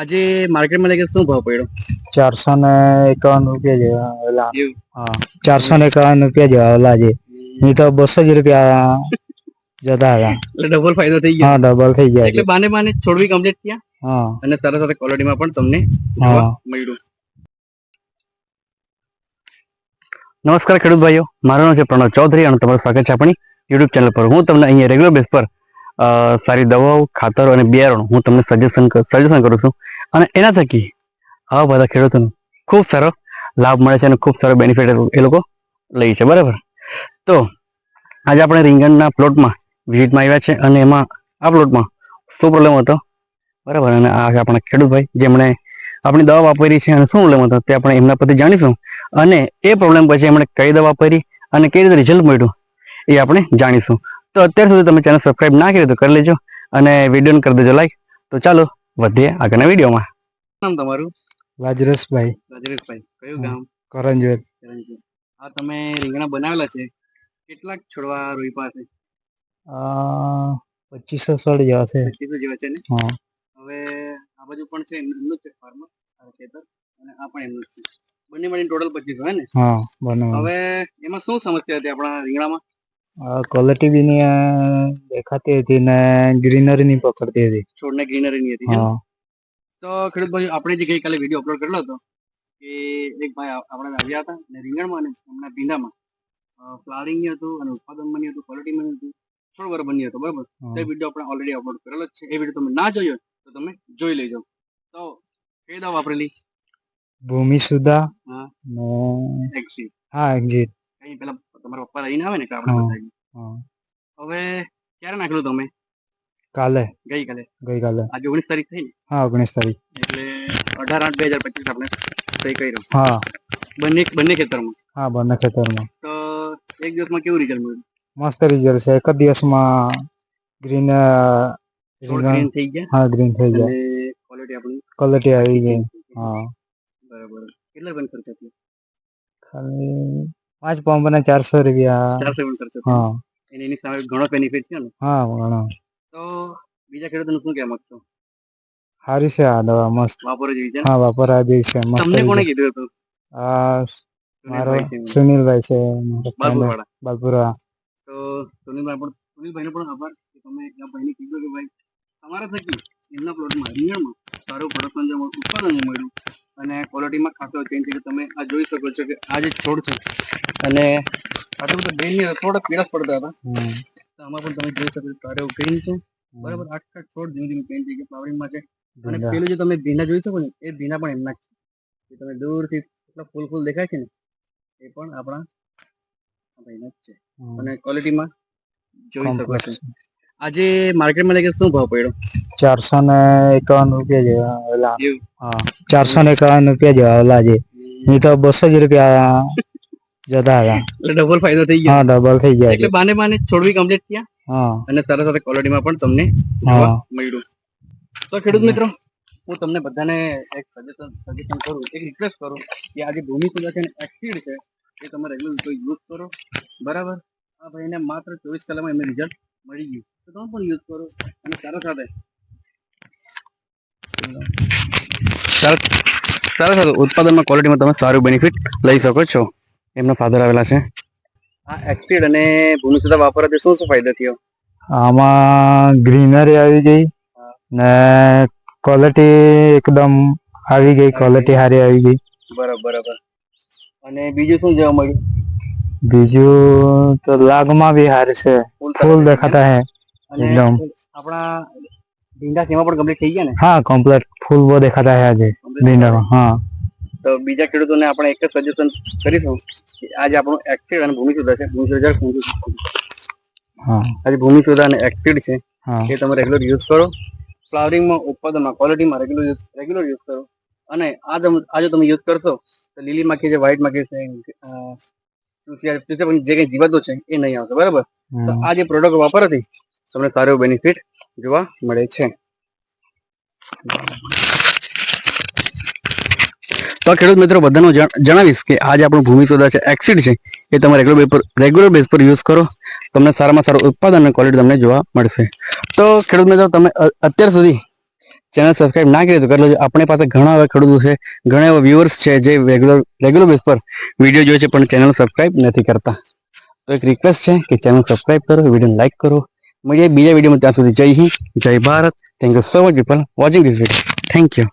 આજે માર્કેટમાં લઈ શું ભાવ પડ્યો? 451 રૂપિયા જેવા ઓલા. એવું? હા, 451 રૂપિયા જેવા ઓલા જે. નહીં તો 200 જ રૂપિયા જતા હતા. એટલે ડબલ ફાયદો થઈ ગયો. હા, ડબલ થઈ ગયા. એટલે બાને બાને છોડવી કમ્પ્લીટ થયા. હા, અને સાથે સાથે ક્વોલિટીમાં પણ તમને જોવા મળ્યું. નમસ્કાર ખેડૂત ભાઈઓ, મારું નામ છે પ્રણવ ચૌધરી અને તમારું સ્વાગત છે આપણી યુટ્યુબ ચેનલ પર. હું તમને અહીંયા રેગ્યુલર બેઝ પર સારી દવાઓ, ખાતરો અને બિયારણ હું તમને સજેશન કરું છું. અને એના થકી આવા બધા ખેડૂતોને ખૂબ સારો લાભ મળે છે અને ખૂબ સારો બેનિફિટ એ લોકો લે છે. બરાબર, તો આજે આપણે રીંગણના પ્લોટમાં વિઝિટમાં આવ્યા છે અને એમાં આ પ્લોટમાં શું પ્રોબ્લેમ હતો, બરાબર, અને આ આપણા ખેડૂતભાઈ જેમણે આપણી દવા વાપરી છે અને શું પ્રોબ્લેમ હતો તે આપણે એમના પરથી જાણીશું. અને એ પ્રોબ્લેમ પછી એમણે કઈ દવા વાપરી અને કઈ રીતે રિઝલ્ટ મળ્યું એ આપણે જાણીશું. તો અત્યાર સુધી તમે ચેનલ સબસ્ક્રાઇબ ના કરી તો કરી લેજો અને વિડીયોને કરી દેજો લાઈક. તો ચાલો વધીએ આગળના વિડીયોમાં. નામ તમારું? રાજરેશભાઈ. રાજરેશભાઈ, કયું ગામ? કરંજવેલ. આ તમે રીંગણા બનાવેલા છે, કેટલાક છોડવા રોપ્યા છે? 2500 જેવા છે. 2500 જેવા છે ને? હા. હવે આ બાજુ પણ છે, એમનું જ છે ફાર્મર, આ ખેતર, અને આ પણ એમનું જ છે. બંને મળીને ટોટલ 2500 હે ને? હા, બંને. હવે એમાં શું સમસ્યા હતી આપણા રીંગણામાં? ક્વોલિટી બી નહીં દેખાતી હતી ને ગ્રીનરી નહીં પકડતી હતી. છોડને ગ્રીનરી નહીં હતી. હા. તો ખેડૂત ભાઈ, આપણે જે ગઈકાલે વિડીયો અપલોડ કરેલો હતો કે એક ભાઈ આપણે આવ્યા હતા અને રીંગણમાં અને એમના ભીંડામાં ફ્લાવરિંગ ની હતું અને ઉત્પાદનમાં નહીં હતું, ક્વોલિટીમાં નહીં હતું, છોડ બરાબર નહીં હતો. બરાબર, તો એ વિડીયો આપણે ઓલરેડી અપલોડ કરેલો જ છે. એ વિડીયો તમે ના જોયો તો તમે જોઈ લેજો. તો કઈ દવા વાપરેલી? ભૂમિ સુધા. હા, એક્સિટ. હા, એક્સિટ. કઈ પેલા તમારા પપ્પા લઈને આવે ને કે આપણે બતાવી. હવે ક્યારે નાખેલું તમે? કાલે. ગઈકાલે. આજે 19 તારીખ થઈ ને? હા, 19 તારીખ. એટલે 18/8/2025 આપણે સહી કર્યો. હા. બંને ખેતરમાં? હા, બંને ખેતરમાં. તો એક દિવસમાં કેવું રિઝલ્ટ મળ્યું? મસ્ત રિઝલ્ટ છે. એક જ દિવસમાં ગ્રીન થઈ ગયા. હા, ગ્રીન થઈ ગયા. ક્વોલિટી આવી ગઈ. હા, બરાબર. કેટલા રૂપિયા ખર્ચ થયો? ખાલી 5 પંપ ને 400 રૂપિયા. 400 રૂપિયા ખર્ચ. હા, એની સામે ઘણો બેનિફિટ છે ને? હા, ઘણો. તો બીજા ખેડૂતોને શું કહેવા માંગશો? સારી છે આ દવા, મસ્ત વાપરવા જેવી છે. હા, વાપરવા જેવી છે. તમને કોણે કીધું હતું? મારો સુનિલભાઈ છે, બાલપુરા. તો સુનિલભાઈનો પણ આભાર કે તમે આ ભાઈને કીધું કે ભાઈ તમારા થકી એમના પ્લોટમાં રીંગણમાં સારું પ્રોડક્શન ઉત્પાદન મળ્યું અને ક્વોલિટીમાં ખાસો ચેન્જ થઈ. તમે આ જોઈ શકો છો કે આ જે છોડ છે અને આટલું બધું ડેલી થોડા પીળા પડતા હતા, તો આમાં પણ તમે જોઈ શકો છો સારો ગ્રીન છે. બરાબર, આખા છોડ ધીમે ધીમે ચેન્જ થઈ ગયા, ફ્લાવરિંગમાં છે. અને પેલું જો તમે ભીંડા જોઈ શકો ને, એ ભીંડા પણ એમના જ છે. તમે દૂરથી એટલા ફૂલ દેખાય છે ને, એ પણ આપણા ભાઈના જ છે. અને ક્વોલિટીમાં જોઈ શકો છો. આજે માર્કેટમાં લઈ શું ભાવ પડ્યો? 451 રૂપિયા જેવા ઓલા. હા, 451 રૂપિયા જેવા ઓલા જે. નહીં તો 200 જ રૂપિયા જતા હતા. એટલે ડબલ ફાયદો થઈ ગયો. હા, ડબલ થઈ ગયા. એટલે બાને છોડવી કમ્પ્લીટ થયા. હા, અને સાથે સાથે ક્વોલિટીમાં પણ તમને જોવા મળ્યું. તો ખેડૂત મિત્રો, હું તમને બધાને એક સજેશન કરું, એક રિક્વેસ્ટ કરું કે આ જે ભૂમિ સુધા છે ને એક્સિડ છે, એ તમે રેગ્યુલર યુઝ કરો. બરાબર, આ ભાઈને માત્ર 24 કલાકમાં એમને રિઝલ્ટ મળી ગયું, તો તમે પણ યુઝ કરો. અને સાથે ઉત્પાદનમાં ક્વોલિટીમાં તમે સારું બેનિફિટ લઈ શકો છો. એમના ફાધર આવેલા છે. આ એક્સિડ અને ભૂમિ સુધા વાપરવાથી શું ફાયદો થયો? આમાં ગ્રીનરી આવી ગઈ ને ક્વોલિટી એકદમ આવી ગઈ, ક્વોલિટી સારી આવી ગઈ. બરાબર. અને બીજું શું જોવા મળ્યું? બીજું તો લાગમાં બી સારું છે, ફૂલ દેખાતા હે એકદમ. આપણા ભીંડા તેમાં પણ કમ્પ્લીટ થઈ ગયા ને? હા, કમ્પ્લીટ ફૂલ બહુ દેખાતા હે આજે ભીંડામાં. હા, તો બીજા ખેડૂતોને આપણે એક જ સજેશન કરીશું કે આજે આપણું એક્સિડ અને ભૂમિ સુધા છે, આજે ભૂમિ સુધા અને એક્સિડ છે, એ તમે રેગ્યુલર યુઝ કરો. ફ્લાવરિંગમાં, ઉત્પાદનમાં, ક્વોલિટીમાં રેગ્યુલર યુઝ કરો. અને આ જો તમે યુઝ કરશો તો લીલી માખી છે, વ્હાઇટ માખી છે, જે કઈ જીવાતો છે એ નહીં આવશે. બરાબર, તો આ જે પ્રોડક્ટ વાપરવાથી તમને સારો બેનિફિટ જોવા મળે છે. તો ખેડૂત મિત્રો બધાનું જણાવીશ કે આજે આપણું ભૂમિ સુધા છે, એક્સિડ છે, એ તમે રેગ્યુલર બેઝ પર યુઝ કરો. તમને સારામાં સારું ઉત્પાદન અને ક્વોલિટી તમને જોવા મળશે. તો ખેડૂત મિત્રો, તમે અત્યાર સુધી ચેનલ સબસ્ક્રાઇબ ના કરી તો કરી લેજો. આપણે પાસે ઘણા એવા ખેડૂતો છે, ઘણા એવા વ્યુઅર્સ છે જે રેગ્યુલર બેઝ પર વિડીયો જોઈએ છે પણ ચેનલ સબસ્ક્રાઇબ નથી કરતા. તો એક રિક્વેસ્ટ છે કે ચેનલ સબસ્ક્રાઇબ કરો, વિડીયોને લાઈક કરો. મળીએ બીજા વિડીયોમાં. ત્યાં સુધી જય હિન્દ, જય Bharat. Thank you so much people watching this video. Thank you.